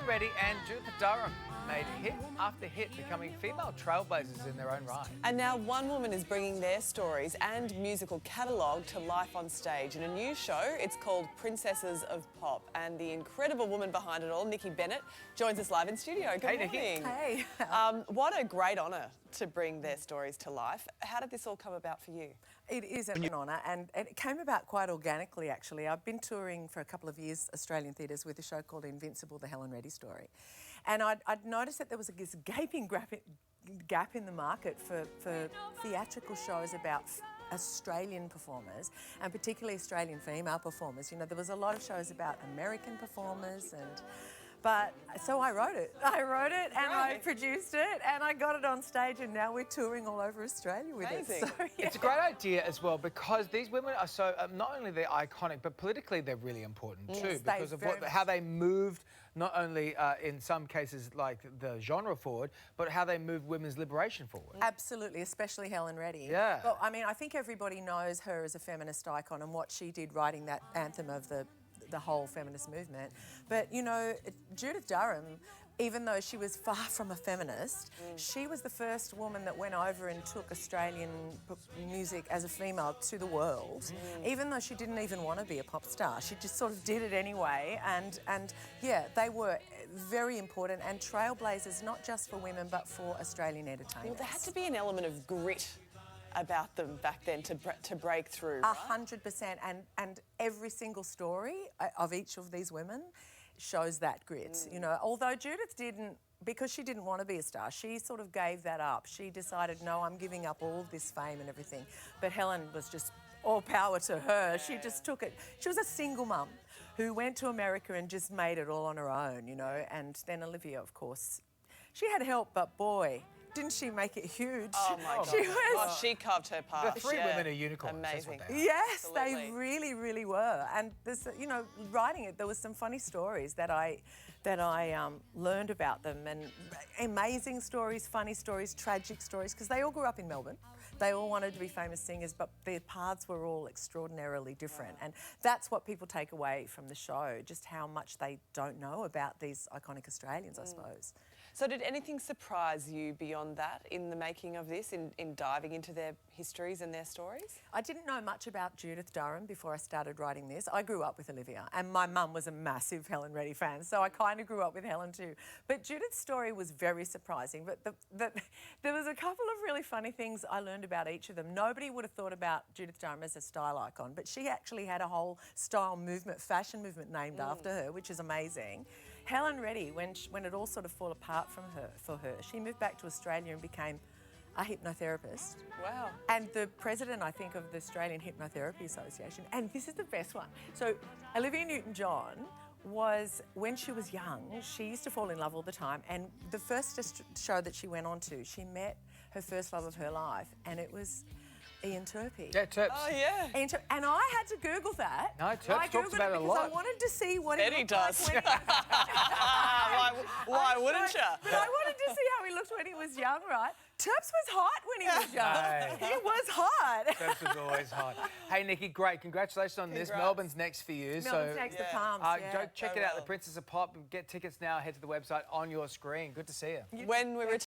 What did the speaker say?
Helen Reddy and Judith Durham made hit after hit, becoming female trailblazers in their own right. And now one woman is bringing their stories and musical catalogue to life on stage in a new show. It's called Princesses of Pop, and the incredible woman behind it all, Nikki Bennett, joins us live in studio. Good morning. Nikki. Hey. What a great honour to bring their stories to life. How did this all come about for you? It is an honour, and it came about quite organically, actually. I've been touring for a couple of years Australian theatres with a show called Invincible, the Helen Reddy story. And I'd noticed that there was this gaping gap in the market for theatrical shows about Australian performers, and particularly Australian female performers. You know, there was a lot of shows about American performers, but so I wrote it and I produced it and I got it on stage, and now we're touring all over Australia with Amazing. it. So, yeah. It's a great idea as well, because these women are so, not only they're iconic, but politically they're really important too, Yes, because of how they moved, not only in some cases like the genre forward, but how they moved women's liberation forward. Absolutely, especially Helen Reddy. Yeah. Well, I mean, I think everybody knows her as a feminist icon and what she did writing that anthem of the whole feminist movement. But, you know, Judith Durham, even though she was far from a feminist, she was the first woman that went over and took Australian music as a female to the world, even though she didn't even want to be a pop star. She just sort of did it anyway, and yeah, they were very important and trailblazers, not just for women, but for Australian entertainers. Well, there had to be an element of grit about them back then to break through, right? 100%, and every single story of each of these women shows that grit. You know, although Judith didn't, because she didn't want to be a star, she sort of gave that up. She decided, no, I'm giving up all this fame and everything. But Helen was just all power to her. She just took it. She was a single mum who went to America and just made it all on her own, you know. And then Olivia, of course, she had help, but boy, didn't she make it huge? Oh my God. She was. She carved her path. The three women are unicorns. Amazing. That's what they are. Yes, Absolutely. they really, really were. And there's, you know, writing it, there was some funny stories that I learned about them, and amazing stories, funny stories, tragic stories, because they all grew up in Melbourne. They all wanted to be famous singers, but their paths were all extraordinarily different. And that's what people take away from the show, just how much they don't know about these iconic Australians, I suppose. So did anything surprise you beyond that in the making of this, in diving into their histories and their stories? I didn't know much about Judith Durham before I started writing this. I grew up with Olivia, and my mum was a massive Helen Reddy fan, so I kind of grew up with Helen too. But Judith's story was very surprising, but there was a couple of really funny things I learned about each of them. Nobody would have thought about Judith Durham as a style icon, but she actually had a whole style movement, fashion movement named after her, which is amazing. Helen Reddy, when it all sort of fell apart for her, she moved back to Australia and became a hypnotherapist. Wow. And the president, I think, of the Australian Hypnotherapy Association. And this is the best one. So Olivia Newton-John was, when she was young, she used to fall in love all the time. And the first show that she went on to, she met her first love of her life, and it was Ian Turpie. Yeah, Terps. Oh, yeah. And I had to Google that. No, Terps talks about it a because lot. I wanted to see what Betty he looked does. like when Why wouldn't you? But I wanted to see how he looked when he was young, right? Terps was hot when he was young. Hey. He was hot. Terps was always hot. Hey, Nikki, great. Congratulations on this. Congrats. Melbourne's next for you. Melbourne's next to Palms, yeah. Go check Go it out, well. The Princess of Pop. Get tickets now. Head to the website on your screen. Good to see you. When we